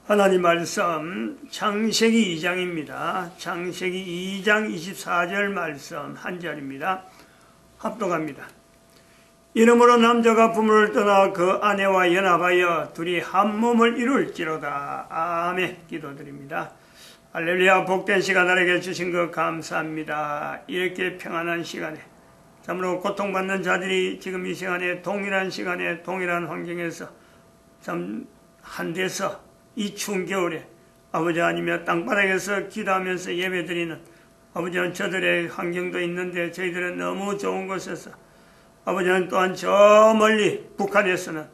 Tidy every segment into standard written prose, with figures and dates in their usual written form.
하나님 말씀 창세기 2장입니다. 창세기 2장 24절 말씀 한 절입니다. 합독합니다. 이러므로 남자가 부모를 떠나 그 아내와 연합하여 둘이 한 몸을 이룰지로다. 아멘. 기도드립니다. 할렐루야. 복된 시간 나에게 주신 것 감사합니다. 이렇게 평안한 시간에 참으로 고통받는 자들이 지금 이 시간에 동일한 시간에 동일한 환경에서 참 한데서 이 추운 겨울에 아버지 하나님의 땅바닥에서 기도하면서 예배드리는 아버지는 저들의 환경도 있는데 저희들은 너무 좋은 곳에서 아버지는 또한 저 멀리 북한에서는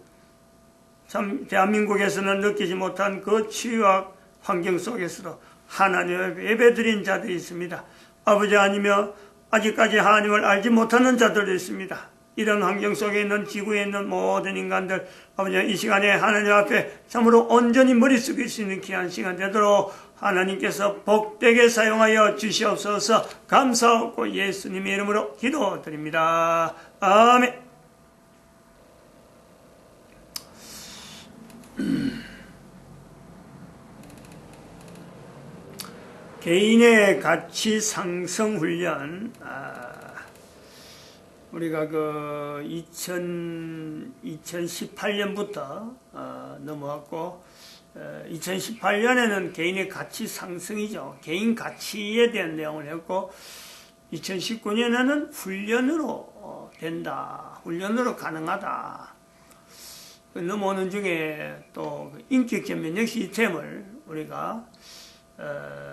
참 대한민국에서는 느끼지 못한 그 취약 환경 속에서도 하나님의 예배드린 자들이 있습니다. 아버지 하나님이여 아직까지 하나님을 알지 못하는 자들도 있습니다. 이런 환경 속에 있는 지구에 있는 모든 인간들 아버지 이 시간에 하나님 앞에 참으로 온전히 머리 숙일 수 있는 귀한 시간 되도록 하나님께서 복되게 사용하여 주시옵소서. 감사하고 예수님의 이름으로 기도드립니다. 아멘. 개인의 가치 상승 훈련. 우리가 그 2018년부터 넘어왔고 2018년에는 개인의 가치 상승이죠. 개인 가치에 대한 내용을 했고 2019년에는 훈련으로 된다. 훈련으로 가능하다. 넘어오는 중에 또 인격적 면역 시스템을 우리가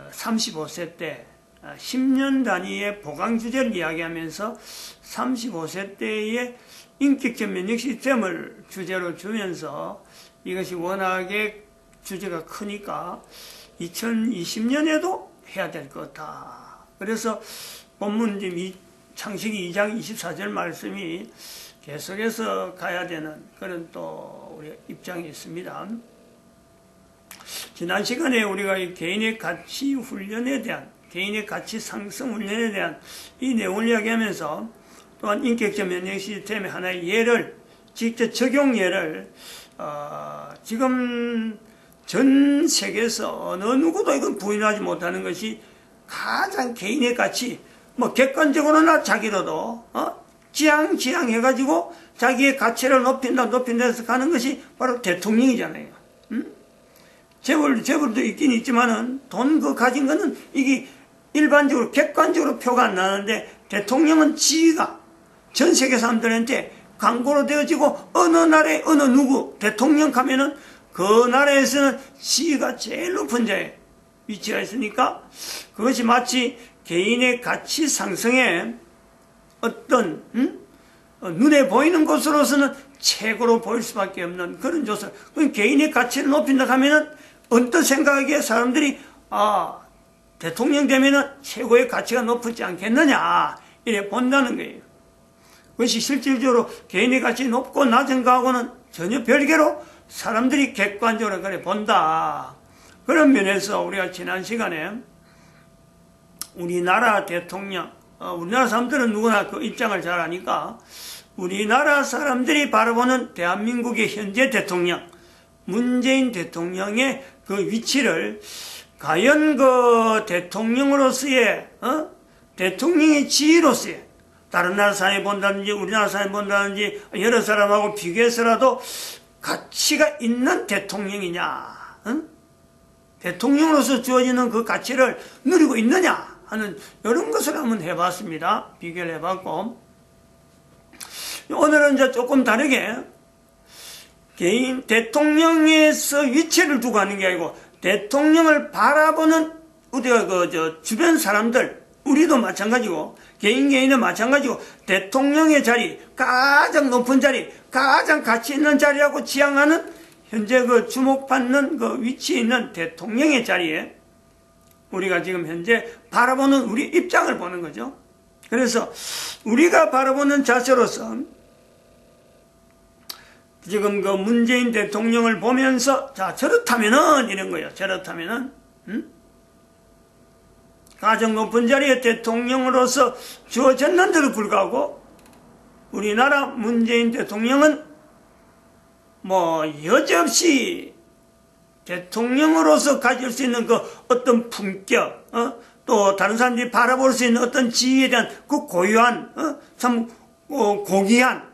35세 때 10년 단위의 보강 주제를 이야기하면서 35세 때의 인격적 면역 시스템을 주제로 주면서 이것이 워낙에 주제가 크니까 2020년에도 해야 될 것 같다. 그래서 본문 창세기 2장 24절 말씀이 계속해서 가야 되는 그런 또 우리 입장이 있습니다. 지난 시간에 우리가 이 개인의 가치 훈련에 대한 개인의 가치 상승 훈련에 대한 이 내용을 이야기하면서 또한 인격적 면역 시스템의 하나의 예를 직접 적용 예를 지금 전 세계에서 어느 누구도 이건 부인하지 못하는 것이 가장 개인의 가치 뭐 객관적으로나 자기로도 지향 해가지고 자기의 가치를 높인다 해서 가는 것이 바로 대통령이잖아요. 재벌도 있긴 있지만은 돈 그 가진 거는 이게 일반적으로 객관적으로 표가 안 나는데 대통령은 지위가 전 세계 사람들한테 광고로 되어지고 어느 나라에 어느 누구 대통령 가면은 그 나라에서는 지위가 제일 높은 자에 위치가 있으니까 그것이 마치 개인의 가치 상승에 어떤 눈에 보이는 것으로서는 최고로 보일 수밖에 없는 그런 조사. 개인의 가치를 높인다 하면은 언뜻 생각하기에 사람들이 대통령 되면은 최고의 가치가 높지 않겠느냐 이래 본다는 거예요. 그것이 실질적으로 개인의 가치 높고 낮은 거하고는 전혀 별개로 사람들이 객관적으로 그래 본다. 그런 면에서 우리가 지난 시간에 우리나라 대통령, 우리나라 사람들은 누구나 그 입장을 잘 아니까 우리나라 사람들이 바라보는 대한민국의 현재 대통령 문재인 대통령의 그 위치를 과연 그 대통령으로서의 대통령의 지위로서의 다른 나라 사람이 본다든지 우리나라 사람이 본다든지 여러 사람하고 비교해서라도 가치가 있는 대통령이냐 대통령으로서 주어지는 그 가치를 누리고 있느냐 하는 이런 것을 한번 해봤습니다. 비교를 해봤고 오늘은 이제 조금 다르게 개인 대통령에서 위치를 두고 하는 게 아니고 대통령을 바라보는 우리가 주변 사람들 우리도 마찬가지고 개인은 마찬가지고 대통령의 자리 가장 높은 자리 가장 가치 있는 자리라고 지향하는 현재 그 주목받는 그 위치에 있는 대통령의 자리에 우리가 지금 현재 바라보는 우리 입장을 보는 거죠. 그래서 우리가 바라보는 자세로서 지금 그 문재인 대통령을 보면서 자 저렇다면은 이런 거예요. 저렇다면은 가장 높은 자리에 대통령으로서 주어졌는데도 불구하고 우리나라 문재인 대통령은 뭐 여지없이 대통령으로서 가질 수 있는 그 어떤 품격, 또 다른 사람들이 바라볼 수 있는 어떤 지위에 대한 그 고유한, 참 고귀한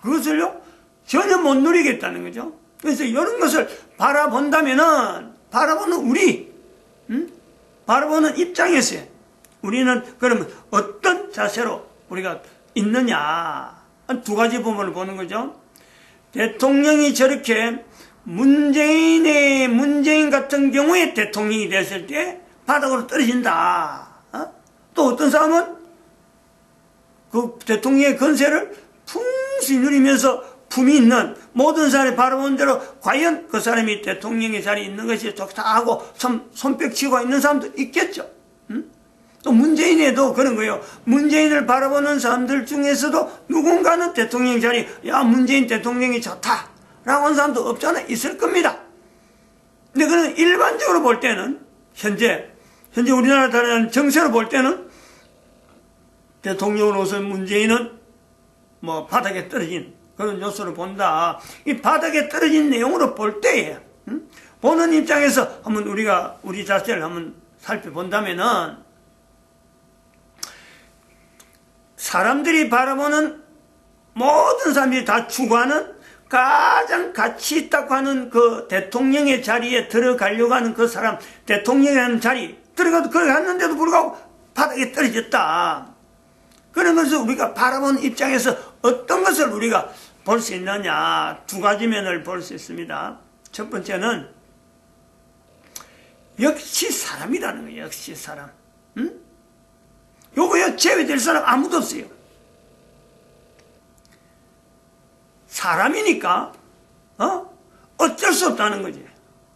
그것을요 전혀 못 누리겠다는 거죠. 그래서 이런 것을 바라보는 우리, 바라보는 입장에서요. 우리는 그러면 어떤 자세로 우리가 있느냐, 두 가지 부분을 보는 거죠. 대통령이 저렇게 문재인 같은 경우에 대통령이 됐을 때 바닥으로 떨어진다. 또 어떤 사람은 그 대통령의 건세를 풍성히 누리면서 품이 있는 모든 사람이 바라보는 대로 과연 그 사람이 대통령의 자리에 있는 것이 좋다 하고 손뼉치고 있는 사람도 있겠죠. 또 문재인에도 그런 거예요. 문재인을 바라보는 사람들 중에서도 누군가는 대통령 자리, 야, 문재인 대통령이 좋다 라고 하는 사람도 없잖아. 있을 겁니다. 근데 그는 일반적으로 볼 때는 현재 우리나라 다른 정세로 볼 때는 대통령으로서 문재인은 뭐 바닥에 떨어진 그런 요소를 본다. 이 바닥에 떨어진 내용으로 볼 때에 보는 입장에서 한번 우리가 우리 자체를 한번 살펴본다면은 사람들이 바라보는 모든 사람들이 다 추구하는 가장 가치 있다고 하는 그 대통령의 자리에 들어가려고 하는 그 사람, 대통령이라는 자리 들어갔는데도 불구하고 바닥에 떨어졌다. 그런 것을 우리가 바라보는 입장에서 어떤 것을 우리가 볼 수 있느냐, 두 가지 면을 볼 수 있습니다. 첫 번째는 역시 사람이라는 거예요. 역시 사람. 요거요 제외될 사람 아무도 없어요. 사람이니까 어쩔 수 없다는 거지.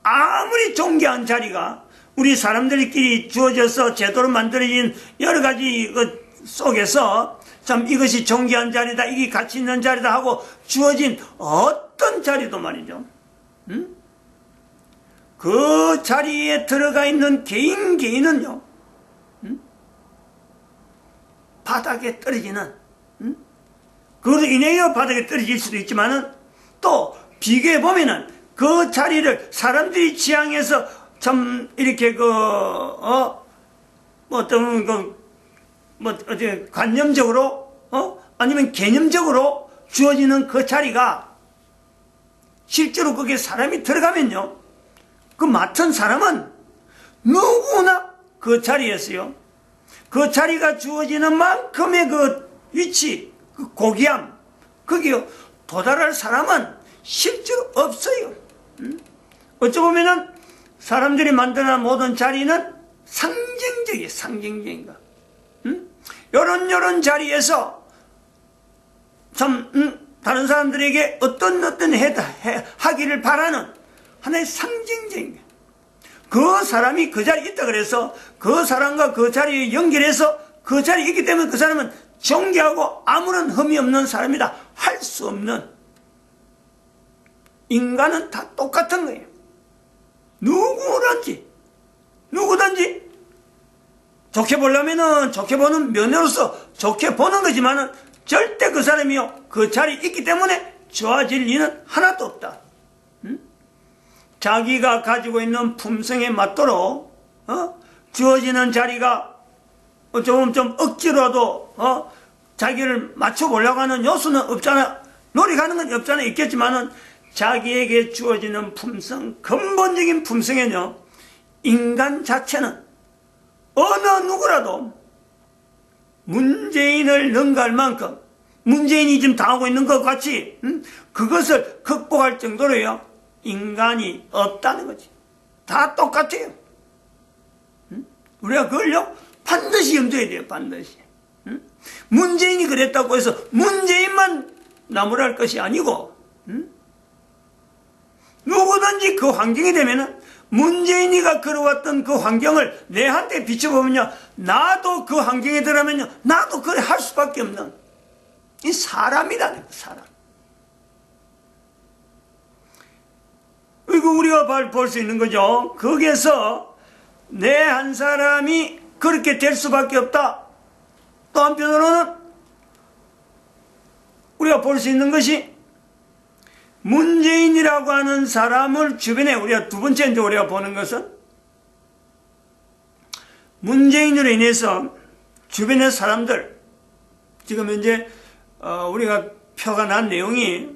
아무리 존귀한 자리가 우리 사람들끼리 주어져서 제도로 만들어진 여러 가지 속에서 참 이것이 존귀한 자리다, 이게 가치 있는 자리다 하고 주어진 어떤 자리도 말이죠. 그 자리에 들어가 있는 개인은요 바닥에 떨어지는, 그것으로 인해서 바닥에 떨어질 수도 있지만은 또 비교해보면은 그 자리를 사람들이 지향해서 참 이렇게 어떤 관념적으로, 아니면 개념적으로 주어지는 그 자리가 실제로 거기에 사람이 들어가면요, 그 맡은 사람은 누구나 그 자리에서요, 그 자리가 주어지는 만큼의 그 위치, 그 고귀함, 거기요, 도달할 사람은 실제로 없어요. 어쩌보면은 사람들이 만드는 모든 자리는 상징적이에요, 상징적인 거. 요런 자리에서 참, 다른 사람들에게 어떤 하기를 바라는 하나의 상징적인 거. 그 사람이 그 자리에 있다 그래서 그 사람과 그 자리에 연결해서 그 자리에 있기 때문에 그 사람은 존귀하고 아무런 흠이 없는 사람이다 할 수 없는, 인간은 다 똑같은 거예요. 누구든지 좋게 보려면은 좋게 보는 면으로서 좋게 보는 거지만은 절대 그 사람이요 그 자리에 있기 때문에 좋아질 리는 하나도 없다. 자기가 가지고 있는 품성에 맞도록 주어지는 자리가 좀 억지로라도 자기를 맞춰보려고 하는 요소는 없잖아. 노력하는 건 없잖아. 있겠지만은 자기에게 주어지는 품성, 근본적인 품성에는요, 인간 자체는 어느 누구라도 문재인을 능가할 만큼, 문재인이 지금 당하고 있는 것 같이 그것을 극복할 정도로요 인간이 없다는 거지. 다 똑같아요. 우리가 그걸요 반드시 염두에 돼요. 반드시. 문재인이 그랬다고 해서 문재인만 나무랄 것이 아니고, 누구든지 그 환경이 되면은 문재인이가 걸어왔던 그 환경을 내한테 비춰보면요, 나도 그 환경에 들어가면요, 나도 그래 할 수밖에 없는 이 사람이라는 거, 사람. 이거 우리가 볼 수 있는 거죠. 거기에서 내 한 사람이 그렇게 될 수밖에 없다. 또 한편으로는 우리가 볼 수 있는 것이 문재인이라고 하는 사람을 주변에 우리가 두 번째 이제 우리가 보는 것은 문재인으로 인해서 주변의 사람들, 지금 현재 우리가 표가 난 내용이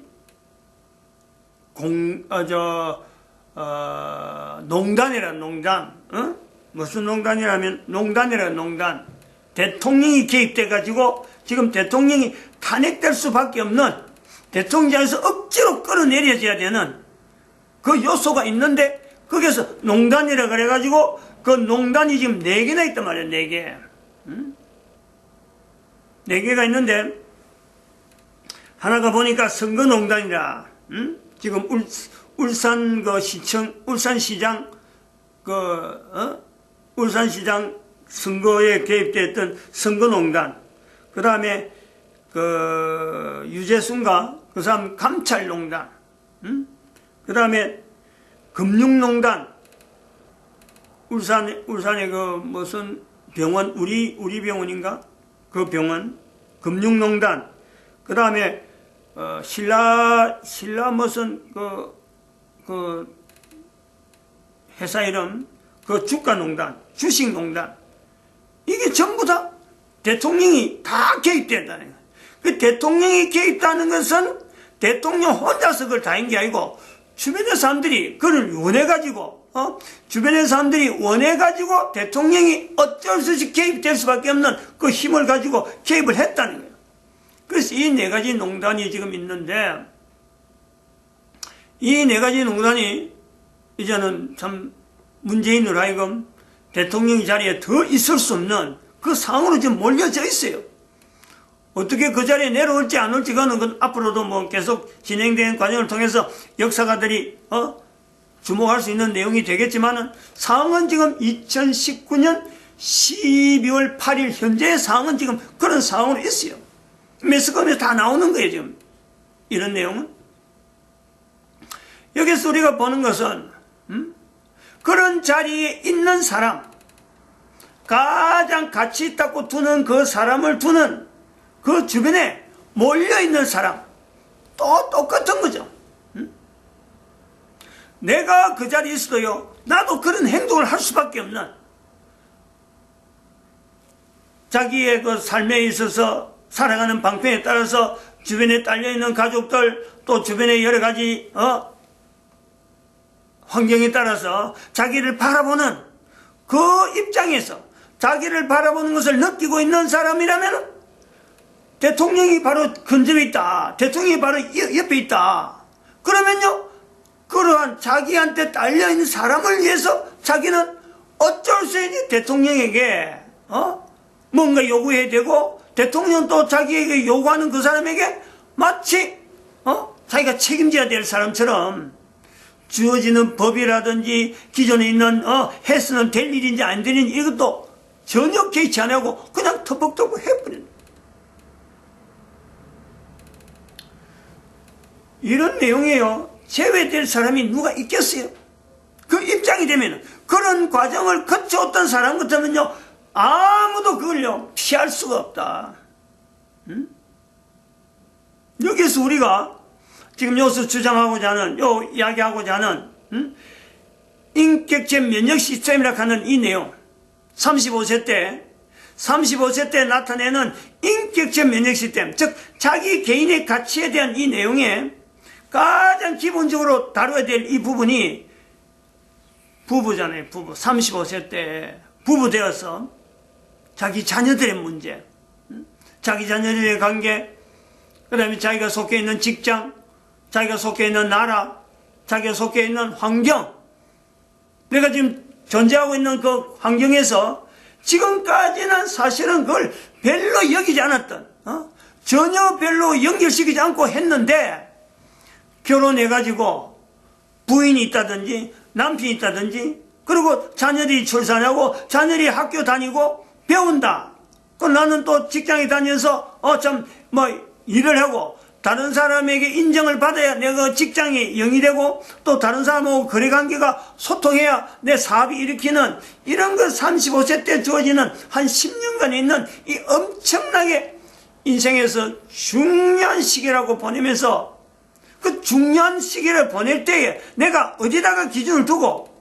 농단이란 농단, 무슨 농단이라면 농단이란 농단, 대통령이 개입돼 가지고 지금 대통령이 탄핵될 수밖에 없는, 대통령에서 억지로 끌어내려져야 되는 그 요소가 있는데, 거기서 농단이라 그래 가지고 그 농단이 지금 4개나 있단 말이야. 4개. 4개가 있는데, 하나가 보니까 선거농단이라, 지금 울산 그 시청, 울산시장 울산시장 선거에 개입됐던 선거농단, 그 다음에 유재순가 그 사람 감찰농단, 그 다음에 금융농단, 울산에 그 무슨 병원, 우리 병원인가? 그 병원, 금융농단, 그 다음에 신라 무슨 그 회사 이름, 그 주가농단, 주식농단, 이게 전부 다 대통령이 다 개입된다는 거예요. 그 대통령이 개입다는 것은 대통령 혼자서 그걸 다인 게 아니고 주변의 사람들이 그걸 원해가지고, 주변의 사람들이 원해가지고 대통령이 어쩔 수 없이 개입될 수밖에 없는 그 힘을 가지고 개입을 했다는 거예요. 그래서 이 4가지 농단이 지금 있는데, 이 4가지 농단이 이제는 참 문재인으로 하여금 대통령 자리에 더 있을 수 없는 그 상황으로 지금 몰려져 있어요. 어떻게 그 자리에 내려올지 안 올지 그건 앞으로도 뭐 계속 진행되는 과정을 통해서 역사가들이 주목할 수 있는 내용이 되겠지만은, 상황은 지금 2019년 12월 8일 현재의 상황은 지금 그런 상황으로 있어요. 매스컴에 다 나오는 거예요, 지금. 이런 내용은. 여기서 우리가 보는 것은, 그런 자리에 있는 사람, 가장 가치 있다고 두는 그 사람을 두는 그 주변에 몰려있는 사람, 또 똑같은 거죠. 내가 그 자리에 있어도요, 나도 그런 행동을 할 수밖에 없는, 자기의 그 삶에 있어서 살아가는 방편에 따라서 주변에 딸려있는 가족들, 또 주변의 여러 가지 환경에 따라서 자기를 바라보는 그 입장에서 자기를 바라보는 것을 느끼고 있는 사람이라면 대통령이 바로 근접에 있다, 대통령이 바로 옆에 있다, 그러면요, 그러한 자기한테 딸려있는 사람을 위해서 자기는 어쩔 수 없이 대통령에게 뭔가 요구해야 되고, 대통령 또 자기에게 요구하는 그 사람에게 마치 자기가 책임져야 될 사람처럼 주어지는 법이라든지 기존에 있는 해서는 될 일인지 안 될 일인지 이것도 전혀 개의치 안 하고 그냥 터벅터벅 해버리는, 이런 내용이에요. 제외될 사람이 누가 있겠어요? 그 입장이 되면, 그런 과정을 거쳐왔던 사람 같으면요, 아무도 그걸요 피할 수가 없다. 여기서 우리가 지금 여기서 주장하고자 하는, 이야기하고자 하는 인격체 면역 시스템이라고 하는 이 내용, 35세 때 나타내는 인격체 면역 시스템, 즉 자기 개인의 가치에 대한 이 내용에 가장 기본적으로 다뤄야 될 이 부분이 부부잖아요. 부부. 35세 때 부부 되어서 자기 자녀들의 문제, 자기 자녀들의 관계, 그 다음에 자기가 속해 있는 직장, 자기가 속해 있는 나라, 자기가 속해 있는 환경, 내가 지금 존재하고 있는 그 환경에서 지금까지는 사실은 그걸 별로 여기지 않았던, 전혀 별로 연결시키지 않고 했는데, 결혼해가지고 부인이 있다든지 남편이 있다든지, 그리고 자녀들이 출산하고 자녀들이 학교 다니고 배운다. 그럼 나는 또 직장에 다녀서 일을 하고 다른 사람에게 인정을 받아야 내가 직장이 영이 되고, 또 다른 사람하고 거래관계가 소통해야 내 사업이 일으키는, 이런 거 35세 때 주어지는 한 10년간 있는 이 엄청나게 인생에서 중요한 시기라고 보내면서, 그 중요한 시기를 보낼 때에 내가 어디다가 기준을 두고,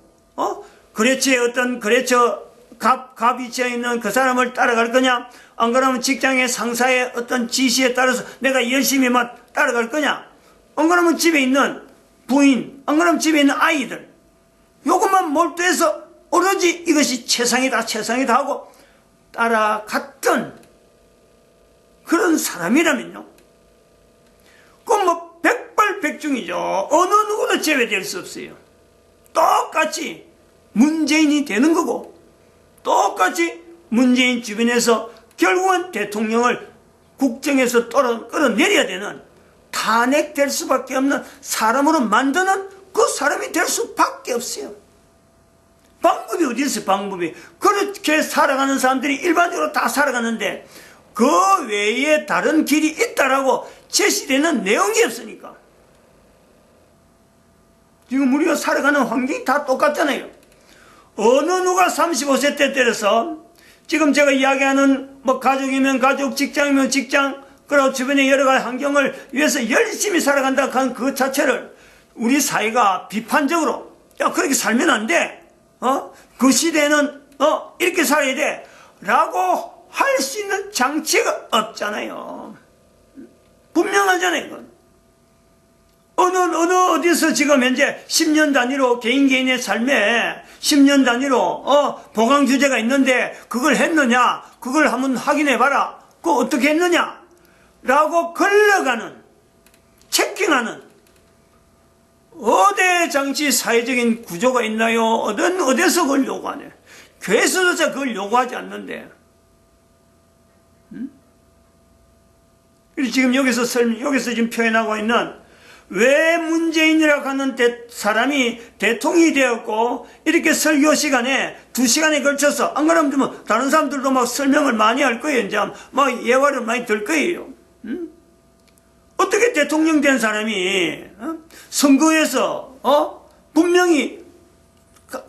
거래처에 어떤 거래처 갑 위치에 있는 그 사람을 따라갈 거냐? 안 그러면 직장의 상사의 어떤 지시에 따라서 내가 열심히 따라갈 거냐? 안 그러면 집에 있는 부인, 안 그러면 집에 있는 아이들. 요것만 몰두해서 오로지 이것이 최상이다 하고 따라갔던 그런 사람이라면요. 그건 백발백중이죠. 어느 누구도 제외될 수 없어요. 똑같이 문재인이 되는 거고, 똑같이 문재인 주변에서 결국은 대통령을 국정에서 끌어내려야 되는, 탄핵될 수밖에 없는 사람으로 만드는 그 사람이 될 수밖에 없어요. 방법이 어디 있어요, 방법이. 그렇게 살아가는 사람들이 일반적으로 다 살아가는데 그 외에 다른 길이 있다라고 제시되는 내용이 없으니까. 지금 우리가 살아가는 환경이 다 똑같잖아요. 어느 누가 35세 때 때려서 지금 제가 이야기하는 가족이면 가족, 직장이면 직장, 그리고 주변의 여러 가지 환경을 위해서 열심히 살아간다 하는 그 자체를 우리 사회가 비판적으로, 야, 그렇게 살면 안 돼. 그 시대에는, 이렇게 살아야 돼. 라고 할 수 있는 장치가 없잖아요. 분명하잖아요, 이건. 어디서 지금 현재 10년 단위로 개인의 삶에 10년 단위로, 보강 규제가 있는데 그걸 했느냐? 그걸 한번 확인해 봐라. 그거 어떻게 했느냐? 라고 걸러가는, 체킹하는, 어디 장치 사회적인 구조가 있나요? 어디서 그걸 요구하네? 교회에서조차 그걸 요구하지 않는데. 지금 여기서 지금 표현하고 있는, 왜 문재인이라고 하는 사람이 대통령이 되었고, 이렇게 설교 시간에 2시간에 걸쳐서, 안 그러면 다른 사람들도 설명을 많이 할 거예요. 이제 예화를 많이 들 거예요. 어떻게 대통령 된 사람이, 선거에서, 분명히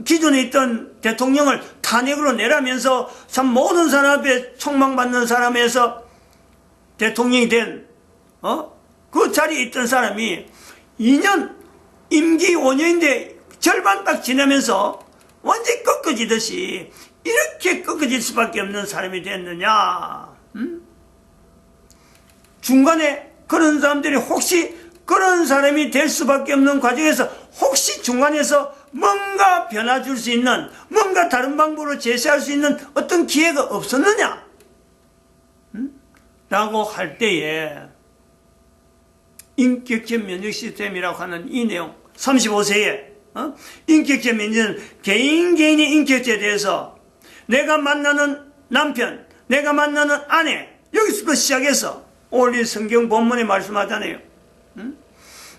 기존에 있던 대통령을 탄핵으로 내라면서 참 모든 사람 앞에 총망받는 사람에서 대통령이 된, 그 자리에 있던 사람이 2년, 임기 5년인데 절반 딱 지나면서 완전히 꺾어지듯이 이렇게 꺾어질 수밖에 없는 사람이 됐느냐? 중간에 그런 사람들이 혹시 그런 사람이 될 수밖에 없는 과정에서 혹시 중간에서 뭔가 변화 줄 수 있는, 뭔가 다른 방법으로 제시할 수 있는 어떤 기회가 없었느냐? 라고 할 때에 인격적 면역 시스템이라고 하는 이 내용, 35세에 인격적 면역은 개인의 인격체에 대해서 내가 만나는 남편, 내가 만나는 아내, 여기서부터 시작해서 오늘 성경 본문에 말씀하잖아요.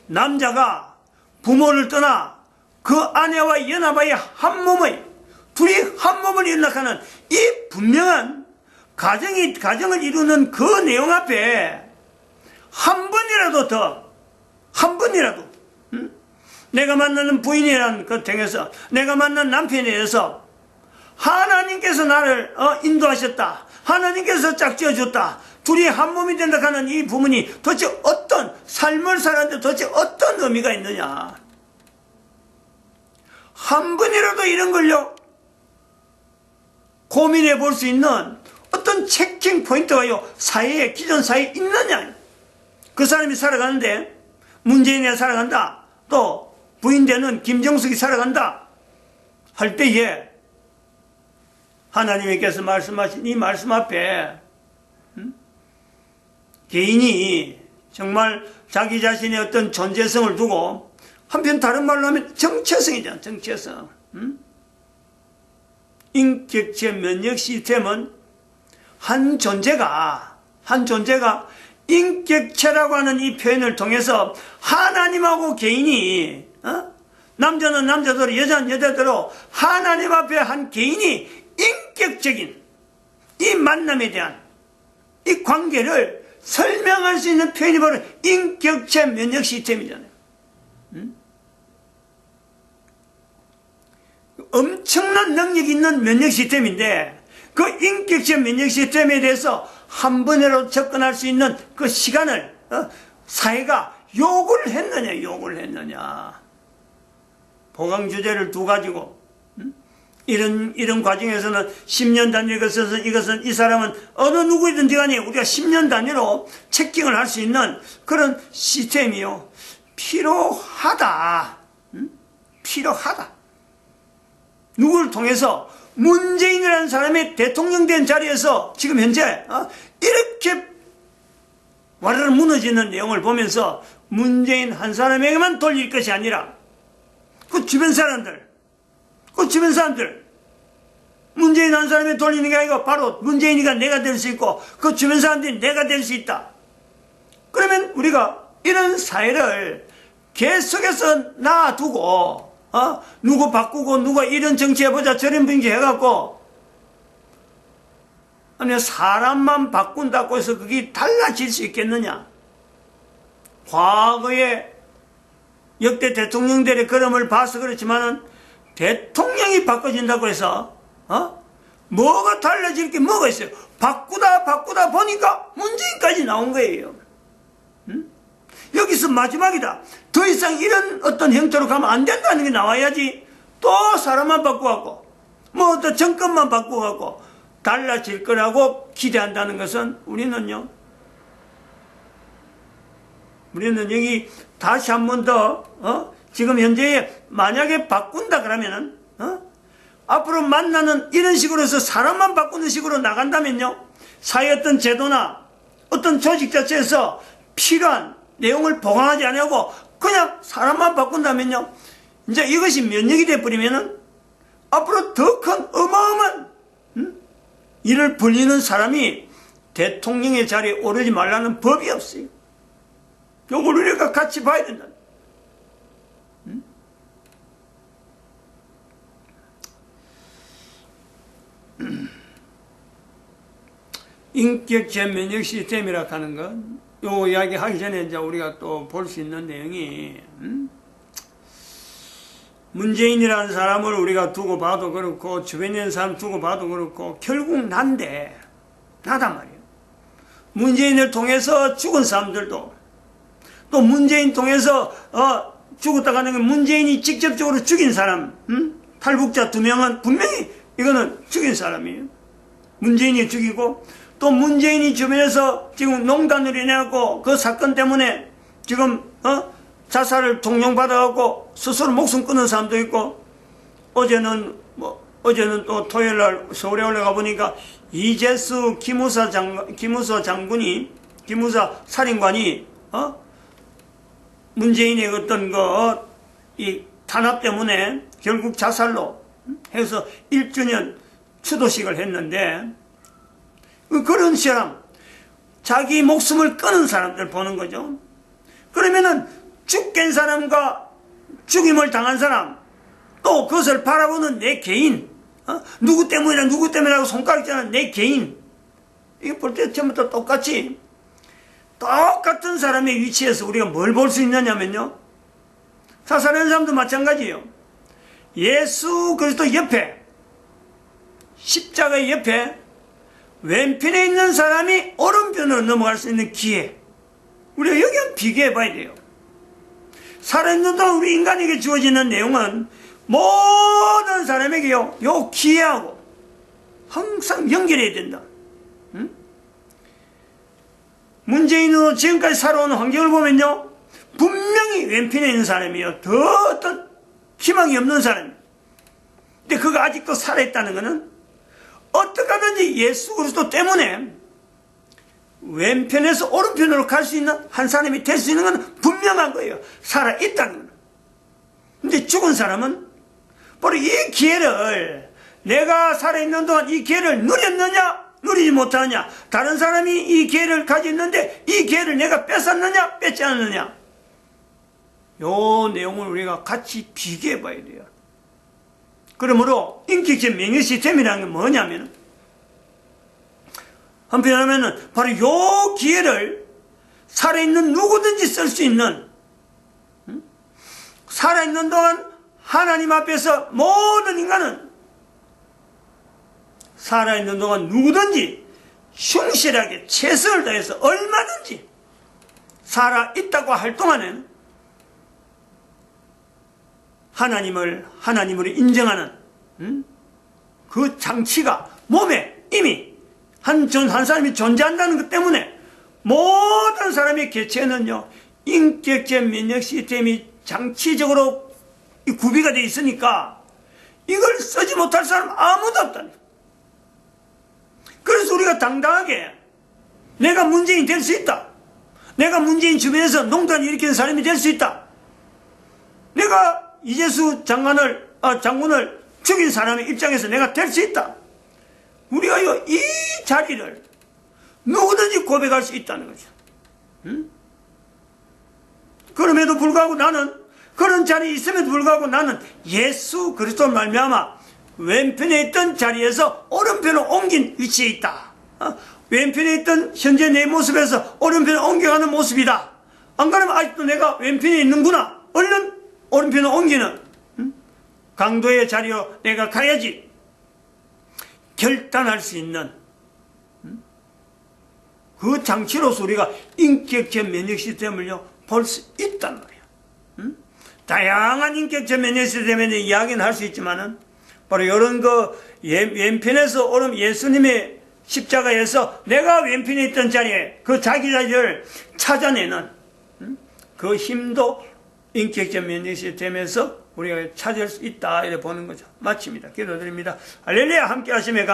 남자가 부모를 떠나 그 아내와 연합하여 한 몸의, 둘이 한 몸을 이루는 이 분명한 가정을 이루는 그 내용 앞에 한 번이라도 내가 만나는 부인이라는 것 등에서, 내가 만난 남편에 대해서 하나님께서 나를 인도하셨다, 하나님께서 짝지어줬다, 둘이 한 몸이 된다 하는 이 부분이 도대체 어떤 삶을 살았는데 도대체 어떤 의미가 있느냐? 한 번이라도 이런 걸요 고민해 볼 수 있는 어떤 체킹 포인트가 기존 사회에 있느냐? 그 사람이 살아가는데, 문재인이 살아간다, 또 부인되는 김정숙이 살아간다 할 때에 하나님께서 말씀하신 이 말씀 앞에 개인이 정말 자기 자신의 어떤 존재성을 두고, 한편 다른 말로 하면 정체성이잖아, 정체성. 인격체 면역 시스템은 한 존재가 인격체라고 하는 이 표현을 통해서 하나님하고 개인이, 남자는 남자대로, 여자는 여자대로 하나님 앞에 한 개인이 인격적인 이 만남에 대한 이 관계를 설명할 수 있는 표현이 바로 인격체 면역 시스템이잖아요. 엄청난 능력이 있는 면역 시스템인데, 그 인격체 면역 시스템에 대해서 한 번이라도 접근할 수 있는 그 시간을 사회가 욕을 했느냐, 욕을 했느냐. 보강 주제를 두 가지고, 이런 과정에서는 10년 단위를 써서 이것은 이 사람은 어느 누구이든지 간에 우리가 10년 단위로 체킹을 할 수 있는 그런 시스템이요. 필요하다. 필요하다. 누구를 통해서 문재인이라는 사람이 대통령 된 자리에서 지금 현재 이렇게 와르르 무너지는 내용을 보면서 문재인 한 사람에게만 돌릴 것이 아니라 그 주변 사람들, 문재인 한 사람에 돌리는 게 아니고 바로 문재인이가 내가 될 수 있고 그 주변 사람들이 내가 될 수 있다. 그러면 우리가 이런 사회를 계속해서 놔두고 누구 바꾸고 누가 이런 정치 해보자 저런 정치 해갖고 아니 사람만 바꾼다고 해서 그게 달라질 수 있겠느냐. 과거에 역대 대통령들의 걸음을 봐서 그렇지만은 대통령이 바꿔진다고 해서 뭐가 달라질 게 뭐가 있어요. 바꾸다 보니까 문재인까지 나온 거예요. 여기서 마지막이다. 더 이상 이런 어떤 형태로 가면 안 된다는 게 나와야지. 또 사람만 바꾸고 뭐 어떤 정권만 바꾸고 달라질 거라고 기대한다는 것은 우리는 여기 다시 한 번 더 지금 현재에 만약에 바꾼다 그러면은 앞으로 만나는 이런 식으로 해서 사람만 바꾸는 식으로 나간다면요, 사회 어떤 제도나 어떤 조직 자체에서 필요한 내용을 보강하지 않고 그냥 사람만 바꾼다면요, 이제 이것이 면역이 돼버리면은 앞으로 더 큰 어마어마한 일을 벌리는 사람이 대통령의 자리에 오르지 말라는 법이 없어요. 요걸 우리가 같이 봐야 된다. 인격제 면역 시스템이라 하는 것, 요 이야기 하기 전에 이제 우리가 또 볼 수 있는 내용이, 문재인이라는 사람을 우리가 두고 봐도 그렇고, 주변에 있는 사람 두고 봐도 그렇고, 결국 나단 말이에요. 문재인을 통해서 죽은 사람들도, 또 문재인 통해서, 죽었다 가는 게 문재인이 직접적으로 죽인 사람, 탈북자 2명은 분명히 이거는 죽인 사람이에요. 문재인이 죽이고, 또 문재인이 주변에서 지금 농단을 인해갖고 그 사건 때문에 지금 자살을 종용받아갖고 스스로 목숨 끊은 사람도 있고, 어제는 또 토요일날 서울에 올라가 보니까 이재수 기무사 장군이, 기무사 살인관이 문재인의 어떤 이 탄압 때문에 결국 자살로 해서 1주년 추도식을 했는데, 그런 사람, 자기 목숨을 끊은 사람들 보는 거죠. 그러면은 죽게 사람과 죽임을 당한 사람, 또 그것을 바라보는 내 개인, 누구 때문이라고 손가락질하는 내 개인, 이거 볼 때 처음부터 똑같이 똑같은 사람의 위치에서 우리가 뭘 볼 수 있느냐면요, 자살하는 사람도 마찬가지예요. 예수 그리스도 옆에, 십자가의 옆에 왼편에 있는 사람이 오른편으로 넘어갈 수 있는 기회, 우리가 여기 비교해 봐야 돼요. 살아있는 동안 우리 인간에게 주어지는 내용은 모든 사람에게요, 요 기회하고 항상 연결해야 된다. 문재인으로 지금까지 살아오는 환경을 보면요, 분명히 왼편에 있는 사람이요, 더 어떤 희망이 없는 사람이에요. 근데 그가 아직도 살아있다는 것은 어떻게 하든지 예수 그리스도 때문에 왼편에서 오른편으로 갈 수 있는 한 사람이 될 수 있는 건 분명한 거예요. 살아있다는 거는. 근데 죽은 사람은 바로 이 기회를, 내가 살아있는 동안 이 기회를 누렸느냐 누리지 못하느냐, 다른 사람이 이 기회를 가지고 있는데 이 기회를 내가 뺏었느냐 뺏지 않았느냐, 요 내용을 우리가 같이 비교해 봐야 돼요. 그러므로 인격적 면역 시스템이라는 게 뭐냐면, 한편으로 하면은 바로 요 기회를 살아있는 누구든지 쓸 수 있는, 살아있는 동안 하나님 앞에서 모든 인간은 살아있는 동안 누구든지 충실하게 최선을 다해서 얼마든지 살아 있다고 할 동안에는 하나님으로 인정하는 그 장치가 몸에 이미 한 사람이 존재한다는 것 때문에 모든 사람의 개체는요, 인격적 면역 시스템이 장치적으로 구비가 되어 있으니까 이걸 쓰지 못할 사람 아무도 없다니. 그래서 우리가 당당하게 내가 문재인이 될 수 있다. 내가 문재인 주변에서 농단 일으키는 사람이 될 수 있다. 내가 이재수 장군을 죽인 사람의 입장에서 내가 될 수 있다. 우리가 이 자리를 누구든지 고백할 수 있다는 거죠. 응? 그럼에도 불구하고 나는, 그런 자리에 있음에도 불구하고 나는 예수 그리스도 말미암아 왼편에 있던 자리에서 오른편으로 옮긴 위치에 있다. 왼편에 있던 현재 내 모습에서 오른편으로 옮겨가는 모습이다. 안 그러면 아직도 내가 왼편에 있는구나. 얼른 오른편으로 옮기는 강도의 자리로 내가 가야지 결단할 수 있는 그 장치로서 우리가 인격적 면역 시스템을요 볼 수 있단 말이야. 다양한 인격적 면역 시스템에 대해 이야기는 할 수 있지만은 바로 이런 왼편에서 오른 예수님의 십자가에서 내가 왼편에 있던 자리에 그 자기 자리를 찾아내는 그 힘도 인격적 면역 시스템에서 우리가 찾을 수 있다 이렇게 보는 거죠. 마칩니다. 기도드립니다. 할렐루야. 함께 하시며